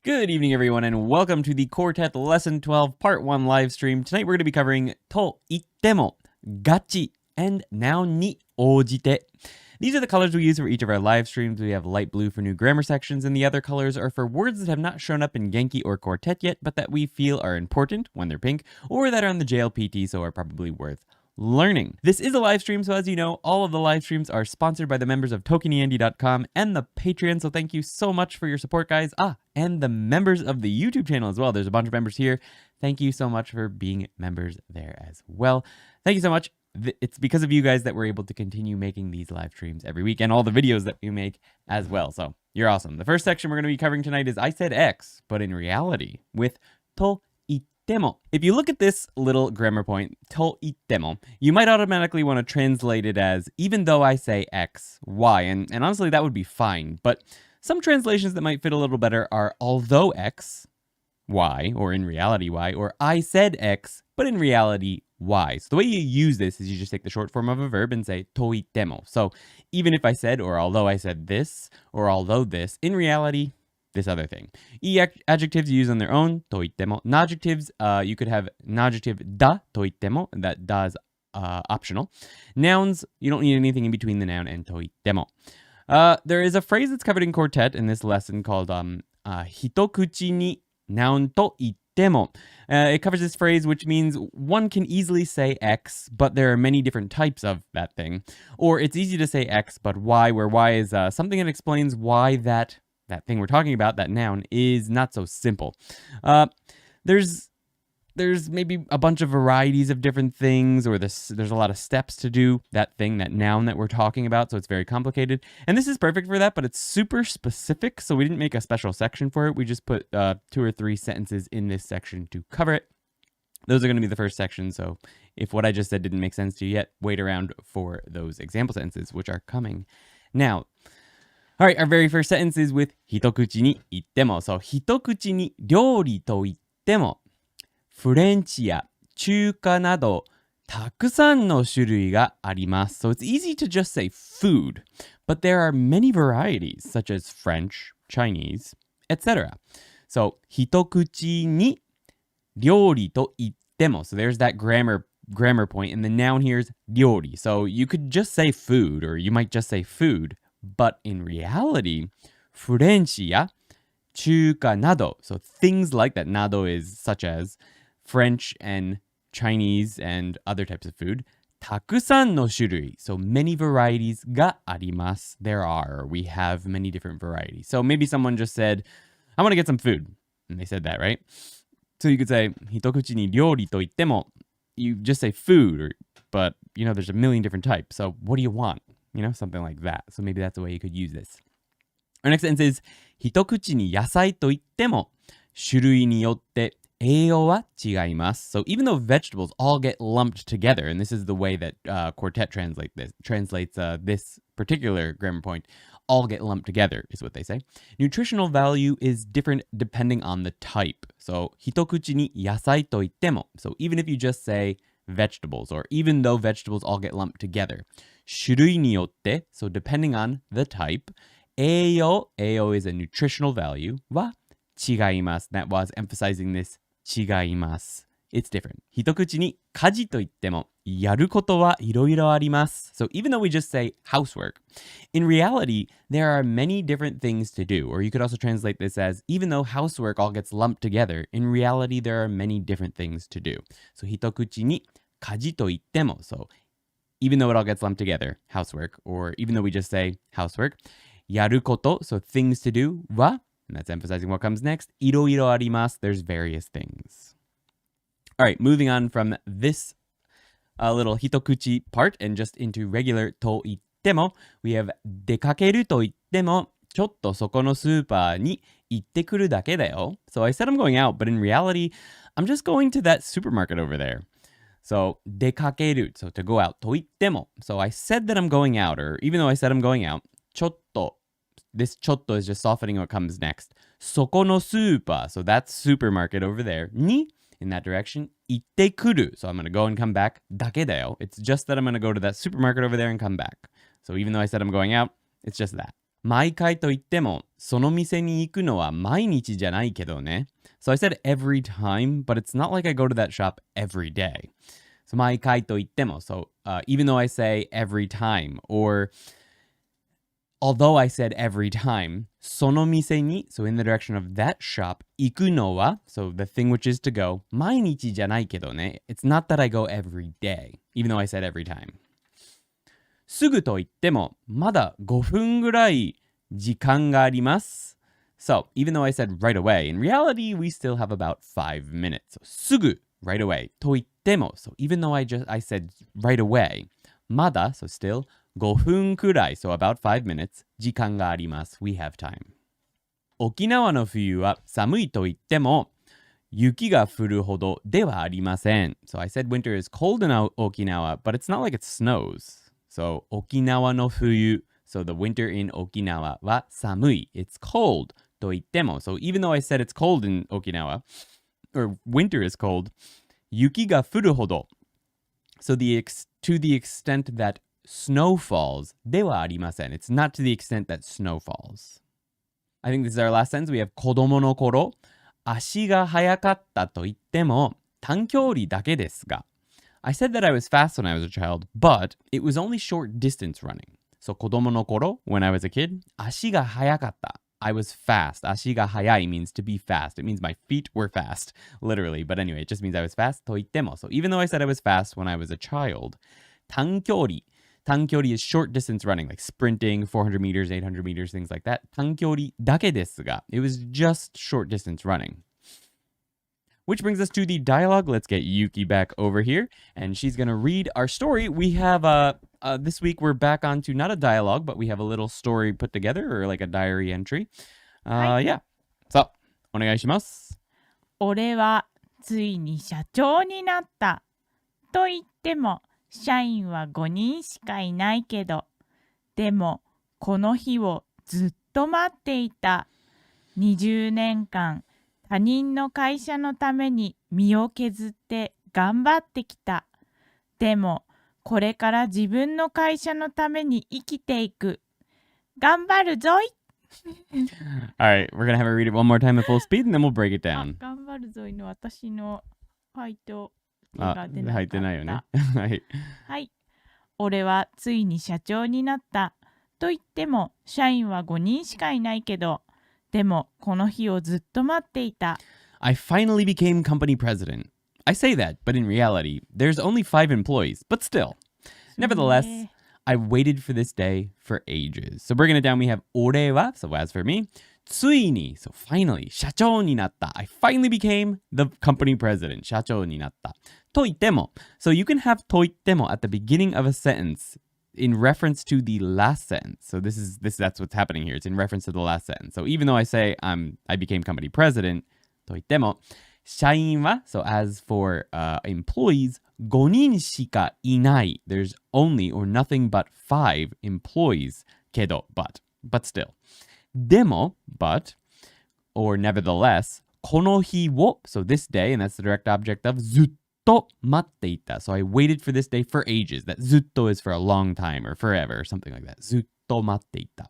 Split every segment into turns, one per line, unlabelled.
Good evening, everyone, and welcome to the Quartet Lesson 12 Part 1 live stream. Tonight we're going to be covering と言っても, gachi, and nounに応じて. These are the colors we use for each of our live streams. We have light blue for new grammar sections, and the other colors are for words that have not shown up in Genki or Quartet yet, but that we feel are important when they're pink, or that are on the JLPT, so are probably worth learning. This is a live stream, so as you know, all of the live streams are sponsored by the members of tokeniandy.com and the Patreon, so thank you so much for your support, guys. And the members of the YouTube channel as well. There's a bunch of members here. Thank you so much for being members there as well. Thank you so much. It's because of you guys that we're able to continue making these live streams every week and all the videos that we make as well, so you're awesome. The first section we're going to be covering tonight is I said X, but in reality, with to demo. If you look at this little grammar point, to demo, you might automatically want to translate it as even though I say X, Y, and honestly that would be fine, but some translations that might fit a little better are although X, Y, or in reality Y, or I said X, but in reality Y. So the way you use this is you just take the short form of a verb and say to demo. So even if I said, or although I said this, or although this, in reality, this other thing. Adjectives you use on their own, to ittemo. Nodjectives, you could have nodjative da to ittemo, and that da is optional. Nouns, you don't need anything in between the noun and to ittemo. There is a phrase that's covered in Quartet in this lesson called hitokuchi ni noun to ittemo. It covers this phrase, which means one can easily say X, but there are many different types of that thing. Or it's easy to say X, but Y, where Y is something that explains why that thing we're talking about, that noun, is not so simple. There's maybe a bunch of varieties of different things, or there's a lot of steps to do that thing, that noun that we're talking about, so it's very complicated. And this is perfect for that, but it's super specific, so we didn't make a special section for it. We just put 2 or 3 sentences in this section to cover it. Those are going to be the first section, so if what I just said didn't make sense to you yet, wait around for those example sentences, which are coming now. All right, our very first sentence is with 一口に言っても. So 一口に料理と言っても、フレンチや中華などたくさんの種類があります. So it's easy to just say food, but there are many varieties such as French, Chinese, etc. So 一口に料理と言っても. So there's that grammar point, and the noun here is 料理. So you could just say food, or you might just say food. But in reality, フレンチや中華など, so things like that, など is such as French and Chinese and other types of food, たくさんの種類, so many varieties があります. There are, we have many different varieties. So maybe someone just said, I want to get some food. And they said that, right? So you could say, 一口に料理と言っても, you just say food, but you know, there's a million different types. So what do you want? You know, something like that. So maybe that's the way you could use this. Our next sentence is 一口に野菜と言っても種類によって栄養は違います. So even though vegetables all get lumped together, and this is the way that Quartet translates this particular grammar point, all get lumped together is what they say. Nutritional value is different depending on the type. So 一口に野菜と言っても. So even if you just say vegetables, or even though vegetables all get lumped together, 種類によって, so depending on the type, 栄養 is a nutritional value, は違います. That was emphasizing this 違います. It's different. 一口に家事と言ってもやることはいろいろあります. So even though we just say housework, in reality, there are many different things to do. Or you could also translate this as, even though housework all gets lumped together, in reality, there are many different things to do. So 一口に家事と言っても, so even though it all gets lumped together, housework, or even though we just say housework, やること、so things to do, は, and that's emphasizing what comes next, いろいろあります, there's various things. All right, moving on from this little hitokuchi part and just into regular と言っても, we have 出かけると言っても、ちょっとそこのスーパーに行ってくるだけだよ. So I said I'm going out, but in reality, I'm just going to that supermarket over there. So 出かける, so to go out, と言っても. So I said that I'm going out, or even though I said I'm going out, ちょっと, this ちょっと is just softening what comes next. そこのスーパー, so that's supermarket over there, に, in that direction, 行ってくる. So I'm going to go and come back, だけだよ. It's just that I'm going to go to that supermarket over there and come back. So even though I said I'm going out, it's just that. 毎回と言っても、その店に行くのは毎日じゃないけどね。So I said every time, but it's not like I go to that shop every day. So 毎回と言っても, so even though I say every time, or although I said every time, その店に, so in the direction of that shop, 行くのは, so the thing which is to go, 毎日じゃないけどね. It's not that I go every day, even though I said every time. すぐと言っても、まだ5分ぐらい時間があります。So, even though I said right away, in reality, we still have about 5 minutes. So, すぐ, right away. と言っても, so even though I said right away, まだ, so still, 5分くらい, so about 5 minutes, 時間があります。We have time. 沖縄の冬は寒いと言っても、雪が降るほどではありません。So, I said winter is cold in Okinawa, but it's not like it snows.So, 沖縄の冬. So, the winter in Okinawa は寒い. It's cold. と言っても. So, even though I said it's cold in Okinawa, or winter is cold, 雪が降るほど. So, to the extent that snow falls, ではありません. It's not to the extent that snow falls. I think this is our last sentence. We have 子供の頃. 足が速かったと言っても、短距離だけですが. I said that I was fast when I was a child, but it was only short distance running. So, 子供の頃, when I was a kid, 足が速かった. I was fast. 足が速い means to be fast. It means my feet were fast, literally. But anyway, it just means I was fast. と言っても. So, even though I said I was fast when I was a child, 短距離. 短距離 is short distance running, like sprinting, 400 meters, 800 meters, things like that. 短距離だけですが. It was just short distance running.Which brings us to the dialogue. Let's get Yuki back over here, and she's going to read our story. We have, this week we're back onto not a dialogue, but we have a little story put together, or like a diary entry. Yeah. So, お願いします。
俺はついに社長になった。と言っても、社員は5人しかいないけど、でも、この日をずっと待っていた。20年間、他人の会社のために身を削って頑張ってきた。でも、これから自分の会社のために生きていく。頑張るぞい。
Alright, we're gonna have her read it one more time at full speed, and then we'll break it down.
頑張るぞいの私のファイトが出なかった。
入ってないよね。はい。
はい。俺はついに社長になった。と言っても、社員は5人しかいないけど、でも、この日をずっと待っていた。
I finally became company president. I say that, but in reality, there's only 5 employees, but still. Nevertheless, I waited for this day for ages. So breaking it down, we have 俺は, so as for me, ついに, so finally, 社長になった. I finally became the company president. 社長になった. と言っても. So you can have と言っても at the beginning of a sentence.In reference to the last sentence. So that's what's happening here. It's in reference to the last sentence. So even though I say I became company president, と言っても、社員は, so as for employees, 5人しかいない. There's only or nothing but 5 employees. けど, but still. でも, but, or nevertheless, この日を, so this day, and that's the direct object of ずっと待っていた. So I waited for this day for ages. That ずっと is for a long time or forever or something like that. ずっと待っていた.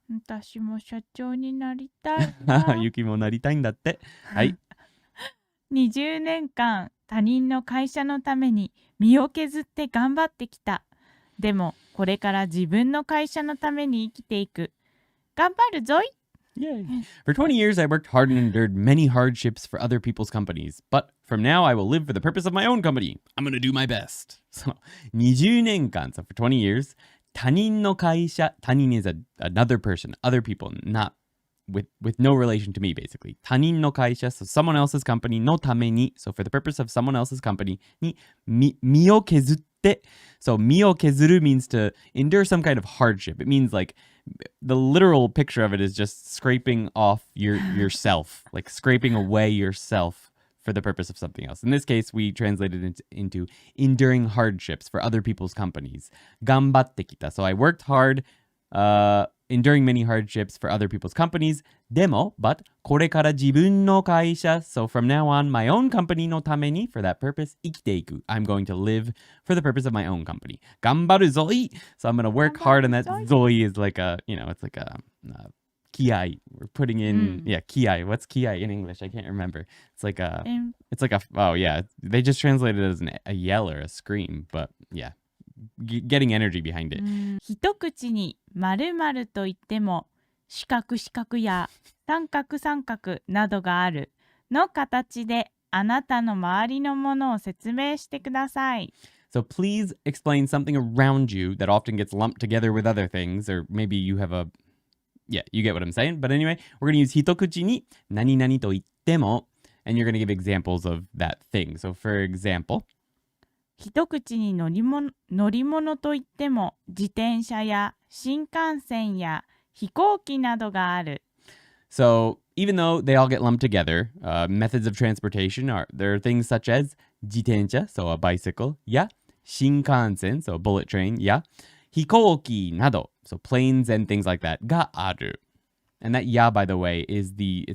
私も社長になりたいな。
ゆきもなりたいんだって。はい。
20年間他人の会社のために身を削って頑張ってきた。でもこれから自分の会社のために生きていく。頑張るぞい。
Yay. For 20 years, I worked hard and endured many hardships for other people's companies. But from now, I will live for the purpose of my own company. I'm going to do my best. So, 20年間, so for 20 years, 他人の会社, 他人 is another person, other people, not with no relation to me, basically. 他人の会社, so someone else's company, のために, so for the purpose of someone else's company, に身を削って, so 身を削る means to endure some kind of hardship. It means like, the literal picture of it is just scraping off yourself, like scraping away yourself for the purpose of something else. In this case, we translated it into enduring hardships for other people's companies. 頑張ってきた. So I worked hard enduring many hardships for other people's companies. でも but これから自分の会社 so from now on my own company のために for that purpose 生きていく I'm going to live for the purpose of my own company. 頑張るぞい so I'm going to work hard and that ぞい is like a, you know, it's like a kiai. We're putting in, kiai. What's kiai in English? I can't remember. It's like a, oh yeah, they just translated it as a yell or a scream, but yeah, getting energy behind it.
一口に〇〇と言っても四角四角や三角三角などがあるの形であなたの周りのものを説明してください。
So please explain something around you that often gets lumped together with other things, or maybe you have a, yeah, you get what I'm saying. But anyway, we're going to use 一口に何々と言っても, and you're going to give examples of that thing. So for example,
一口に乗り物といっても自転車や新幹線や飛行機などがある。
So even though they all get lumped together, methods of transportation there are things such as 自転車, so a bicycle, や shinkansen, so a bullet train, や hikoki など, so planes and things like that, がある. And that ya, by the way, is the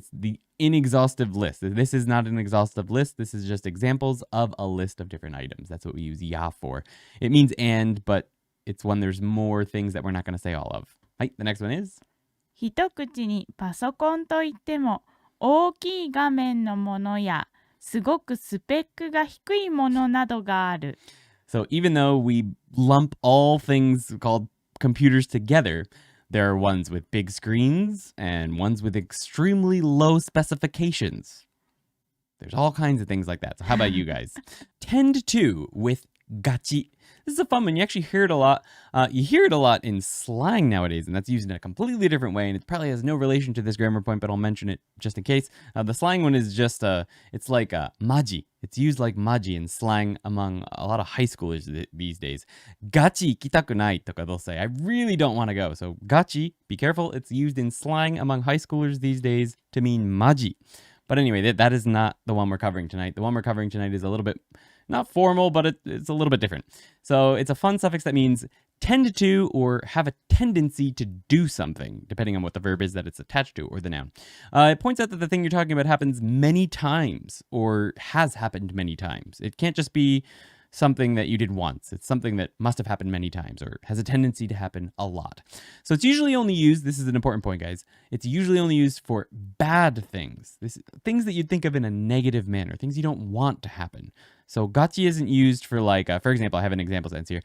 inexhaustive list. This is not an exhaustive list. This is just examples of a list of different items. That's what we use ya for. It means and, but it's when there's more things that we're not going to say all of. Right, the next one is?
一口にパソコンといっても大きい画面のものやすごくスペックが低いものなどがある。
So even though we lump all things called computers together, there are ones with big screens and ones with extremely low specifications. There's all kinds of things like that. So how about you guys? Tend to with gachi. This is a fun one. You actually hear it a lot. You hear it a lot in slang nowadays, and that's used in a completely different way, and it probably has no relation to this grammar point, but I'll mention it just in case. The slang one is just, it's like maji. It's used like maji in slang among a lot of high schoolers these days. Gachi ikitakunai toka they'll say. I really don't want to go. So gachi, be careful. It's used in slang among high schoolers these days to mean maji. But anyway, that is not the one we're covering tonight. The one we're covering tonight is a little bit, not formal, but it's a little bit different. So it's a fun suffix that means tend to or have a tendency to do something, depending on what the verb is that it's attached to or the noun. It points out that the thing you're talking about happens many times or has happened many times. It can't just be something that you did once. It's something that must have happened many times or has a tendency to happen a lot. So it's usually only used, this is an important point, guys, it's usually only used for bad things. Things that you'd think of in a negative manner, things you don't want to happen. So gachi isn't used for like, for example, I have an example sentence here.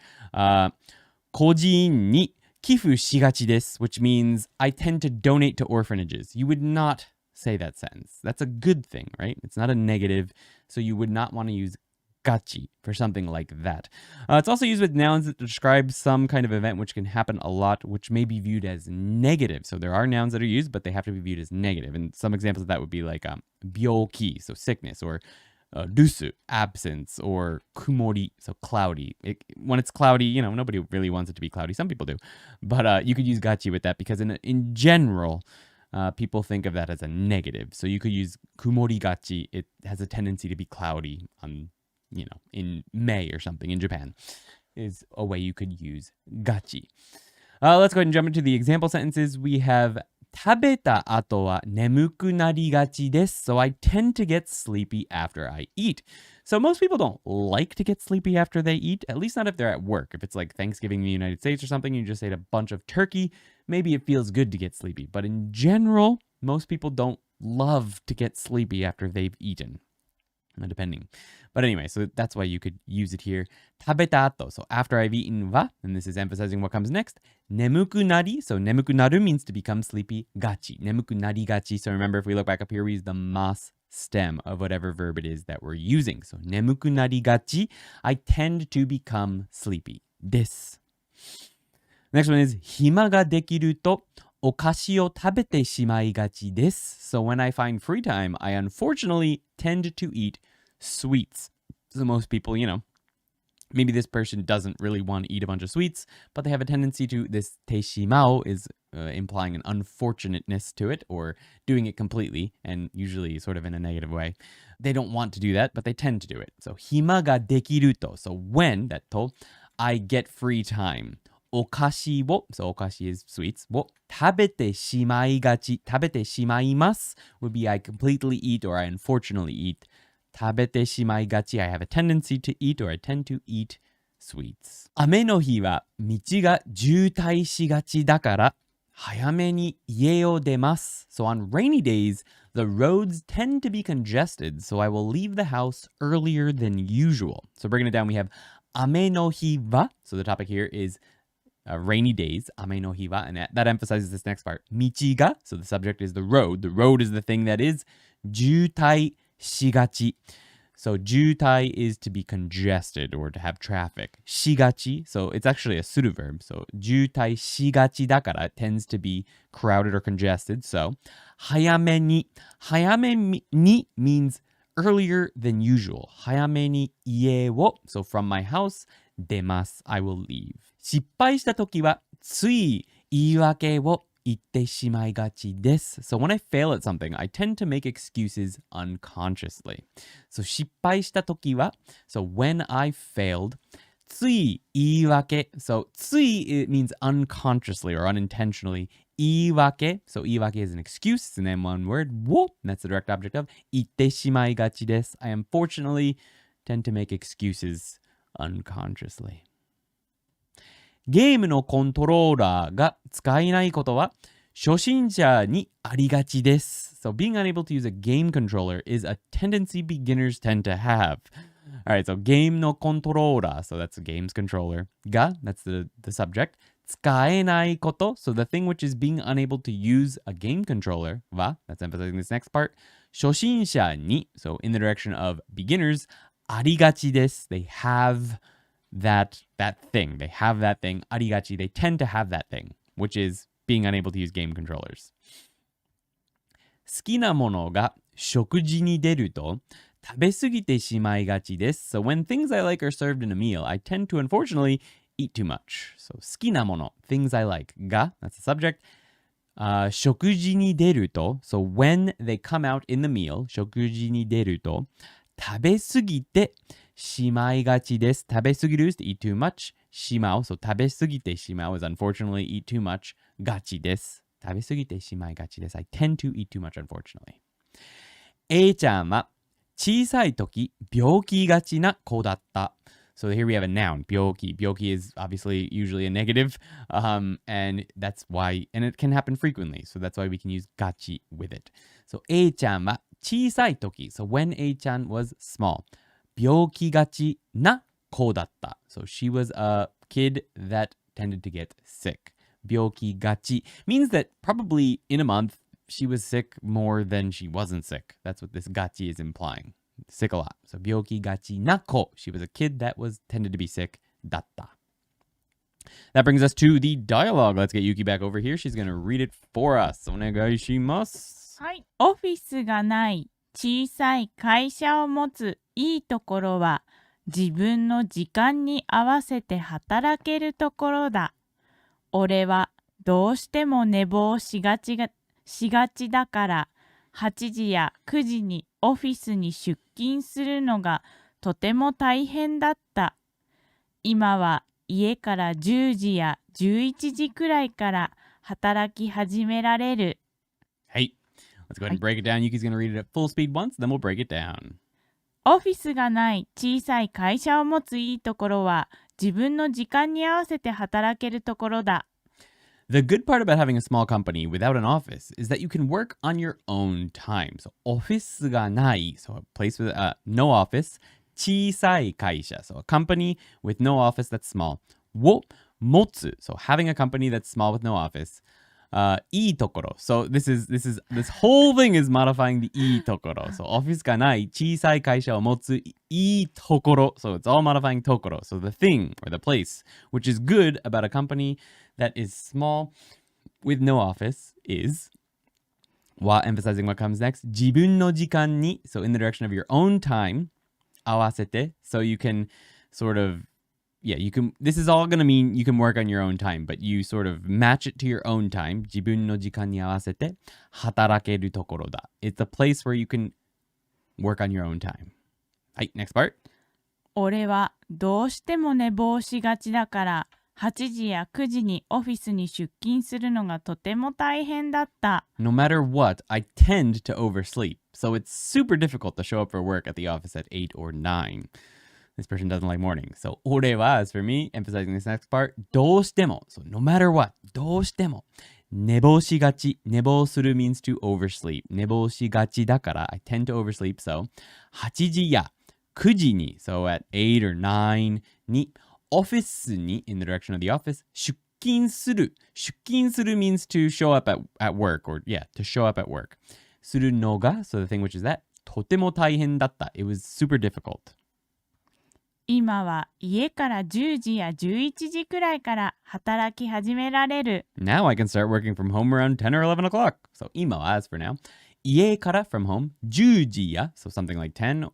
個人に寄付しがちです, which means I tend to donate to orphanages. You would not say that sentence. That's a good thing, right? It's not a negative. So you would not want to use gachi for something like that. It's also used with nouns that describe some kind of event which can happen a lot, which may be viewed as negative. So there are nouns that are used, but they have to be viewed as negative. And some examples of that would be like byoki, so sickness, or rusu, absence, or kumori, so cloudy. When it's cloudy, you know, nobody really wants it to be cloudy. Some people do. But you could use gachi with that because in general, people think of that as a negative. So you could use kumori gachi. It has a tendency to be cloudy on, you know, in May or something in Japan is a way you could use gachi. Let's go ahead and jump into the example sentences. We have 食べた後は眠くなりがちです. So I tend to get sleepy after I eat. So most people don't like to get sleepy after they eat, at least not if they're at work. If it's like Thanksgiving in the United States or something, you just ate a bunch of turkey, maybe it feels good to get sleepy. But in general, most people don't love to get sleepy after they've eaten. Depending. But anyway, so that's why you could use it here. 食べた後, so after I've eaten wa, and this is emphasizing what comes next. 眠くなり, so 眠くなる means to become sleepy. Gachi, 眠くなりがち. So remember, if we look back up here, we use the mas stem of whatever verb it is that we're using. So 眠くなりがち, I tend to become sleepy. This. Next one is 暇ができるとお菓子を食べてしまいがちです. So when I find free time, I unfortunately tend to eat sweets. So most people, you know, maybe this person doesn't really want to eat a bunch of sweets, but they have a tendency to, this teishimao is implying an unfortunateness to it or doing it completely and usually sort of in a negative way. They don't want to do that, but they tend to do it. So hima ga dekiru to, so when, that to, I get free time. お菓子を、so お菓子 is sweets, を食べてしまいがち、食べてしまいます would be I completely eat or I unfortunately eat. 食べてしまいがち I have a tendency to eat or I tend to eat sweets. 雨の日は道が渋滞しがちだから早めに家を出ます。So on rainy days, the roads tend to be congested, so I will leave the house earlier than usual. So breaking it down, we have 雨の日は, so the topic here is rainy days, 雨の日は, and that emphasizes this next part. 道が, so the subject is the road. The road is the thing that is 渋滞しがち. So 渋滞 is to be congested or to have traffic. しがち, so it's actually a pseudo verb. So 渋滞しがちだから it tends to be crowded or congested. So 早めにmeans earlier than usual. 早めに家を, so from my house, 出ます. I will leave. 失敗したときはつい言い訳を言ってしまいがちです。So when I fail at something, I tend to make excuses unconsciously. So 失敗したときは so when I failed, つい言い訳 so つい it means unconsciously or unintentionally. 言い訳 so 言い訳 is an excuse, it's an M1 word. を that's the direct object of 言ってしまいがちです。I unfortunately tend to make excuses unconsciously. ゲームのコントローラーが使えないことは初心者にありがちです。So being unable to use a game controller is a tendency beginners tend to have. Alright, so ゲームのコントローラー, so that's a game's controller. が, that's the subject. 使えないこと, so the thing which is being unable to use a game controller は, that's emphasizing this next part. 初心者に, so in the direction of beginners, ありがちです. They have that thing. They have that thing. ありがち. They tend to have that thing, which is being unable to use game controllers. 好きなものが食事に出ると食べ過ぎてしまいがちです。So when things I like are served in a meal, I tend to unfortunately eat too much. So 好きなもの, things I like が, that's the subject. 食事に出ると, so when they come out in the meal, 食事に出ると食べ過ぎてしまいがちです。食べ過ぎる is to eat too much. しまう so 食べ過ぎてしまう is unfortunately eat too much. がちです。食べ過ぎてしまいがちです。I tend to eat too much unfortunately. A ちゃんは小さい時病気がちな子だった。So here we have a noun, 病気. 病気 is obviously usually a negative, and that's why, and it can happen frequently. So that's why we can use がち with it. So A ちゃんは小さい時. So when A ちゃん was small, 病気がちな子だった. So she was a kid that tended to get sick. 病気がち means that probably in a month she was sick more than she wasn't sick. That's what this がち is implying. Sick a lot. So 病気がちな子. She was a kid that was tended to be sick. だった. That brings us to the dialogue. Let's get Yuki back over here. She's going to read it for us. お願いします。
はい。オフィスがない小さい会社を持ついいところは自分の時間に合わせて働けるところだ。俺はどうしても寝坊しがちだから8時や9時にオフィスに出勤するのがとても大変だった。今は家から10時や11時くらいから働き始められる。
Hey, let's go ahead and break it down. Yuki's going to read it at full speed once, then we'll break it down.
オフィスがない小さい会社を持ついいところは自分の時間に合わせて働けるところだ。
The good part about having a small company without an office is that you can work on your own time. So, オフィスがない so a place with no office. 小さい会社 so a company with no office that's small. を持つ so having a company that's small with no office. いいところ so this whole thing is modifying the いいところ so オフィスがない小さい会社を持ついいところ so it's all modifying ところ so the thing or the place which is good about a company that is small with no office is while emphasizing what comes next 自分の時間に so in the direction of your own time 合わせて so you can sort of you can this is all going to mean you can work on your own time but you sort of match it to your own time 自分の時間に合わせて働けるところだ it's a place where you can work on your own time はい next part
俺はどうしても寝坊しがちだから8時や9時にオフィスに出勤するのがとても大変だった。
No matter what, I tend to oversleep. So it's super difficult to show up for work at the office at 8 or 9. This person doesn't like mornings. So 俺は as for me, emphasizing this next part, どうしても. So no matter what, どうしても。寝坊しがち。寝坊する means to oversleep. 寝坊しがちだから I tend to oversleep. So 8時や9時に so at 8 or 9にオフィスに in the direction of the office 出勤する。出勤する means to show up at work or yeah, to show up at work. するのが so the thing which is that とても大変だった。It was super difficult.
今は家から10時や11時くらいから働き始められる。
Now I can start working from home around 10 or 11 o'clock. So 今は as for now. 家から from home 10時や so something like 10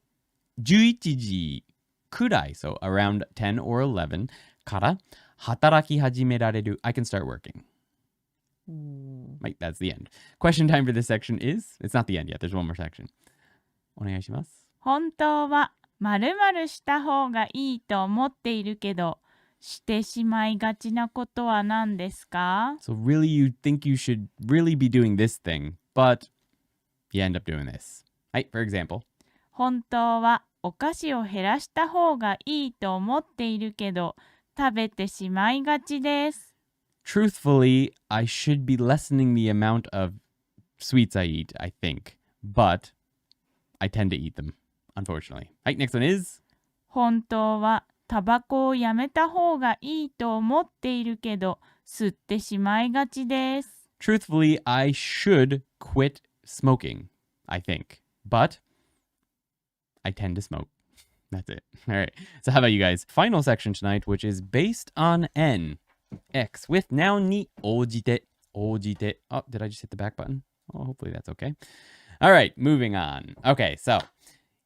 11時くらい so around 10 or 11から働き始められる I can start working. Right, that's the end. Question time for this section is, it's not the end yet, there's one more section. お願いします。
本当は〇〇した方がいいと思っているけど、してしまいがちなことは何ですか？
So really you think you should really be doing this thing, but you end up doing this. Right, for example.
本当はお菓子を減らした方がいいと思っているけど、食べてしまいがちです。
Truthfully, I should be lessening the amount of sweets I eat, I think. But I tend to eat them, unfortunately. Right, next one is?
本当はタバコをやめた方がいいと思っているけど、吸ってしまいがちです。
Truthfully, I should quit smoking, I think. But I tend to smoke. That's it. All right. So how about you guys? Final section tonight, which is based on N. X with noun に応じて。応じて。Oh, did I just hit the back button? Oh, hopefully that's okay. All right, moving on. Okay, so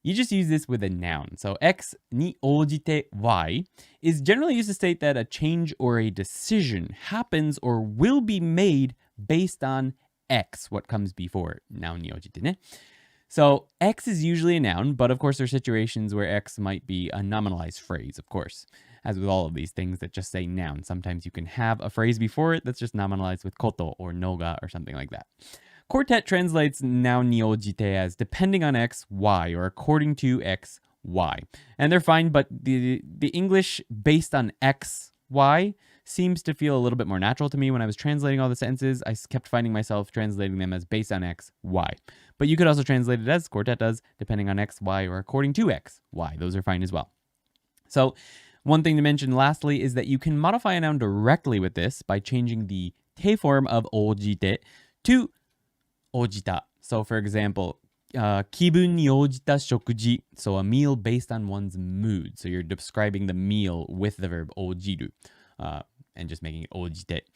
you just use this with a noun. So X に応じて Y is generally used to state that a change or a decision happens or will be made based on X, what comes before ノウンに応じてね。So X is usually a noun, but of course there are situations where X might be a nominalized phrase, of course. As with all of these things that just say noun, sometimes you can have a phrase before it that's just nominalized with koto or noga or something like that. Quartet translates noun ni ojite as depending on X, Y, or according to X, Y. And they're fine, but the English based on X, Y seems to feel a little bit more natural to me. When I was translating all the sentences, I kept finding myself translating them as based on X, Y. But you could also translate it as Quartet does, depending on X, Y, or according to X, Y. Those are fine as well. So one thing to mention lastly is that you can modify a noun directly with this by changing the te form of ojite to ojita. So for example, 気分に応じた食事. So a meal based on one's mood. So you're describing the meal with the verb 応じる, and just making it 応じて.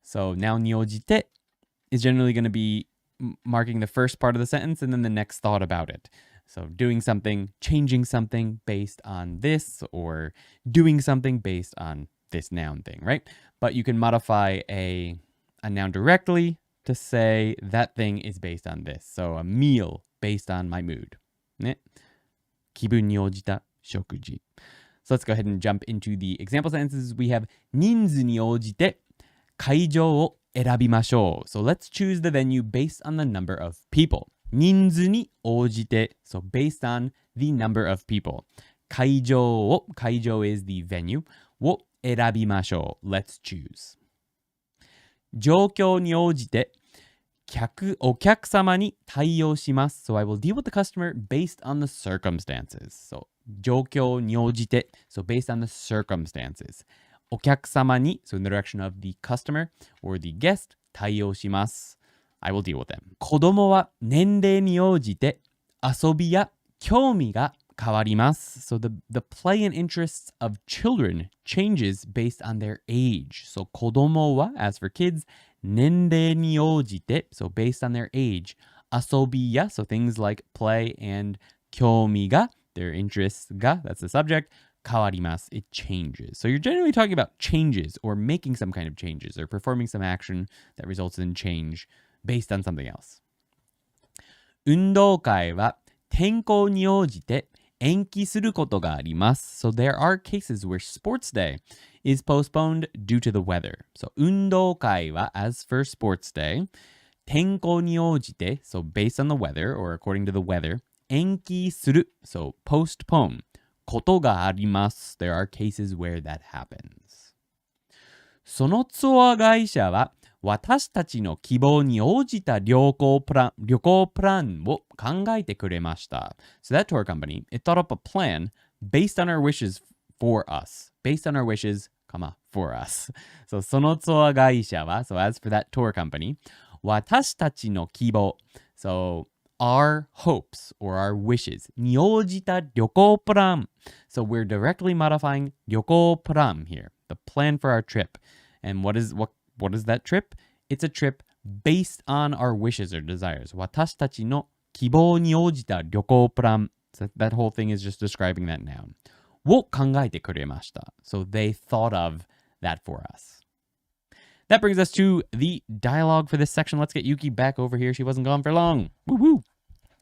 So noun に応じて is generally going to be marking the first part of the sentence and then the next thought about it. So doing something, changing something based on this, or doing something based on this noun thing, right? But you can modify a noun directly to say that thing is based on this. So a meal based on my mood. ね。気分に応じた食事. So let's go ahead and jump into the example sentences. We have 人数に応じて会場を選びましょう. So let's choose the venue based on the number of people. 人数に応じて, so based on the number of people. 会場 is the venue. を選びましょう. Let's choose. 状況に応じてお客様に対応します. So I will deal with the customer based on the circumstances. So 状況に応じて, so based on the circumstances. お客様に, so in the direction of the customer or the guest, 対応します. I will deal with them. 子供は年齢に応じて遊びや興味が変わります. So the play and interests of children changes based on their age. So 子供は, as for kids, 年齢に応じて, so based on their age. 遊びや, so things like play, and 興味が, their interests が, that's the subject. 変わります. It changes. So you're generally talking about changes or making some kind of changes or performing some action that results in change based on something else. 運動会は天候に応じて延期することがあります。So there are cases where sports day is postponed due to the weather. So 運動会は as for sports day. 天候に応じて so based on the weather or according to the weather. 延期する so postpone. ことがあります。There are cases where that happens. そのツアー会社は私たちの希望に応じた旅行プランを考えてくれました。So that tour company, it thought up a plan based on our wishes for us. Based on our wishes, for us. So そのツアー会社は so as for that tour company, 私たちの希望 so our hopes or our wishes に応じた旅行プラン So we're directly modifying 旅行プラン here. The plan for our trip. And what is that trip? It's a trip based on our wishes or desires. 私たちの希望に応じた旅行プラン So that whole thing is just describing that noun. を考えてくれました. So they thought of that for us. That brings us to the dialogue for this section. Let's get Yuki back over here. She wasn't gone for long. Woo woo!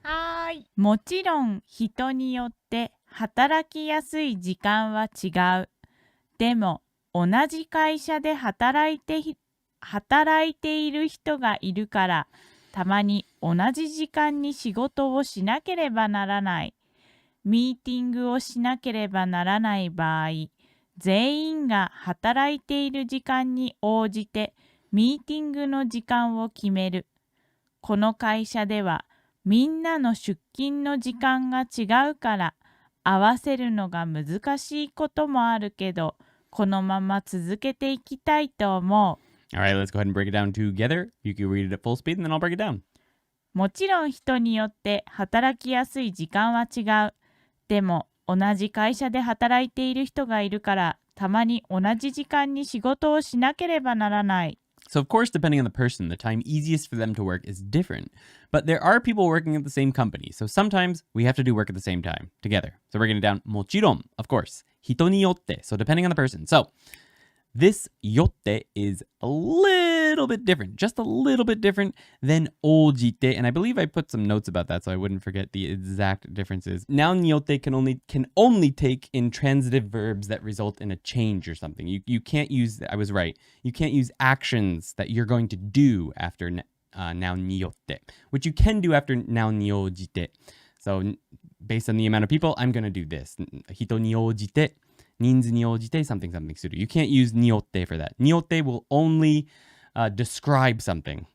はーい。もちろん人によって働きやすい時間は違う。でも同じ会社で働いている人がいるからたまに同じ時間に仕事をしなければならない。ミーティングをしなければならない場合、全員が働いている時間に応じてミーティングの時間を決める。この会社ではみんなの出勤の時間が違うから合わせるのが難しいこともあるけど、このまま続けていきたいと思う。
All right, let's go ahead and break it down together. Yuki will read it at full speed and then I'll break it down.
もちろん人によって働きやすい時間は違う。でも同じ会社で働いている人がいるからたまに同じ時間に仕事をしなければならない。
So of course, depending on the person, the time easiest for them to work is different. But there are people working at the same company. So sometimes we have to do work at the same time together. So breaking it down, もちろん, of course. 人によって. So depending on the person. So this よって is a little bit different, just a little bit different than 応じて. And I believe I put some notes about that so I wouldn't forget the exact differences. Noun によって can only take intransitive verbs that result in a change or something. You can't use, I was right, you can't use actions that you're going to do after noun によって, which you can do after noun に応じて. So based on the amount of people, I'm going to do this. 人に応じて人数に応じて something する. You can't use によって for that. によって will only describe something.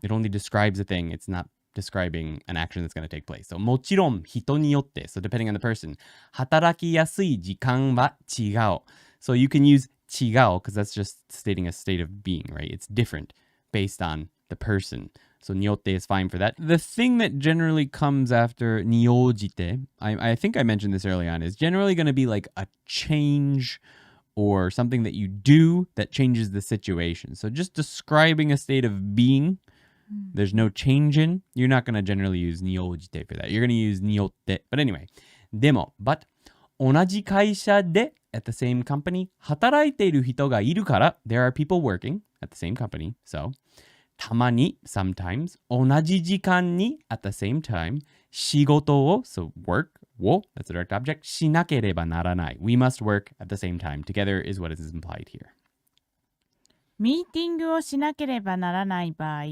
It only describes a thing. It's not describing an action that's going to take place. So もちろん人によって So depending on the person. 働きやすい時間は違う. So you can use 違う because that's just stating a state of being, right? It's different based on the person. So によって is fine for that. The thing that generally comes after に応じて, I think I mentioned this early on, is generally going to be like a change or something that you do that changes the situation. So just describing a state of being, there's no change in, you're not going to generally use に応じて for that. You're going to use によって. But anyway, でも, but 同じ会社で at the same company 働いている人がいるから there are people working at the same company. Soたまに sometimes 同じ時間に at the same time 仕事を so work を that's the direct object しなければならない we must work at the same time together is what is implied here
ミーティングをしなければならない場合、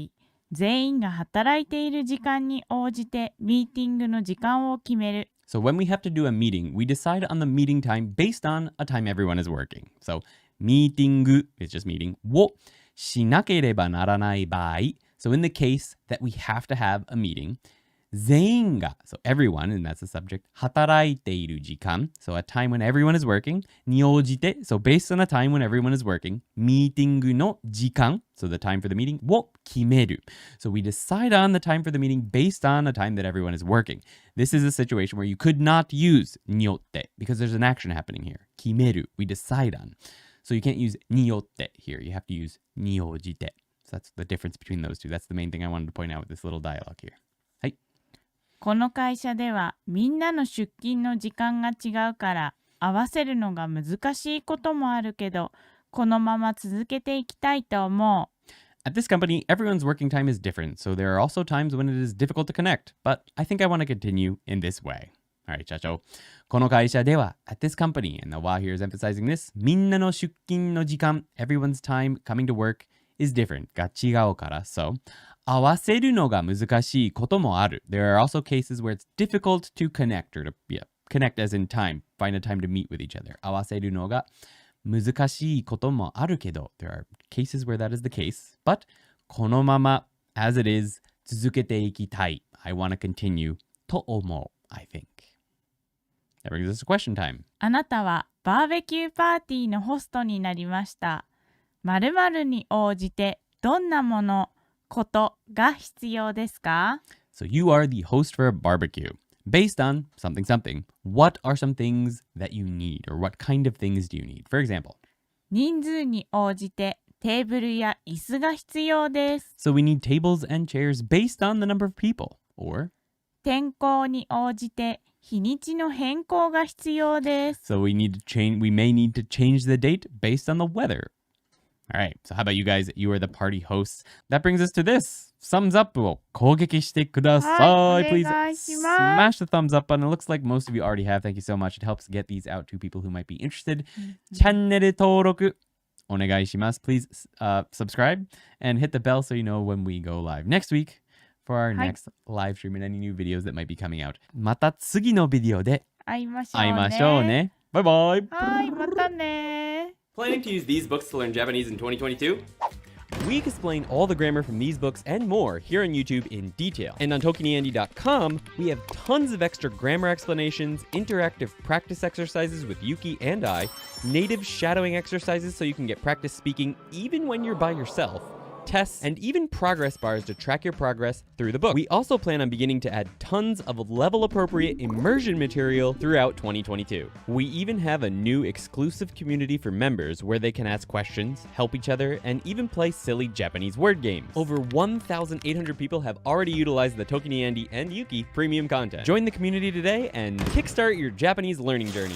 全員が働いている時間に応じてミーティングの時間を決める。
So when we have to do a meeting, we decide on the meeting time based on a time everyone is working. So ミーティング is just meeting をしなければならない場合 So in the case that we have to have a meeting 全員が So everyone, and that's the subject 働いている時間 So a time when everyone is working に応じて So based on a time when everyone is working ミーティングの時間 So the time for the meeting を決める So we decide on the time for the meeting based on a time that everyone is working. This is a situation where you could not use によって because there's an action happening here. 決める We decide on. So you can't use によって here. You have to use に応じて. So that's the difference between those two. That's the main thing I wanted to point out with this little dialogue here. はい。
この会社ではみんなの出勤の時間が違うから合わせるのが難しいこともあるけど、このまま続けていきたいと思う。
At this company, everyone's working time is different, so there are also times when it is difficult to connect, but I think I want to continue in this way. Alright, 社長。この会社では、at this company, and the wa here is emphasizing this, みんなの出勤の時間 everyone's time coming to work is different. が違うから。So, 合わせるのが難しいこともある。There are also cases where it's difficult to connect, or to, connect as in time, find a time to meet with each other. 合わせるのが難しいこともあるけど、there are cases where that is the case. But, このまま as it is 続けていきたい。I want to continue と思う。I think. That brings us to question time.
あなたはバーベキューパーティーのホストになりました。〇〇に応じてどんなもの、ことが必要ですか？
So you are the host for a barbecue. Based on something something. What are some things that you need? Or what kind of things do you need? For example.
人数に応じてテーブルや椅子が必要です。
So we need tables and chairs based on the number of people. Or
天候に応じて日にちの変更が必要です。
so we may need to change the date based on the weather. All right, so how about you guys? You are the party hosts. That brings us to this. Thumbs up を攻撃してください。
はい、
Please
お願いします。
smash the thumbs up button. It looks like most of you already have. Thank you so much. It helps get these out to people who might be interested. チャンネル登録お願いします. Please subscribe and hit the bell so you know when we go live next week for our next live stream and any new videos that might be coming out. また次のビデオで
会いましょうね。
会いましょうね。バイバイ。
はい、またね。
Planning to use these books to learn Japanese in 2022? We explain all the grammar from these books and more here on YouTube in detail. And on tokiniandy.com, we have tons of extra grammar explanations, interactive practice exercises with Yuki and I, native shadowing exercises so you can get practice speaking even when you're by yourself, tests, and even progress bars to track your progress through the book. We also plan on beginning to add tons of level-appropriate immersion material throughout 2022. We even have a new exclusive community for members where they can ask questions, help each other, and even play silly Japanese word games. Over 1,800 people have already utilized the Tokini Andy and Yuki premium content. Join the community today and kickstart your Japanese learning journey.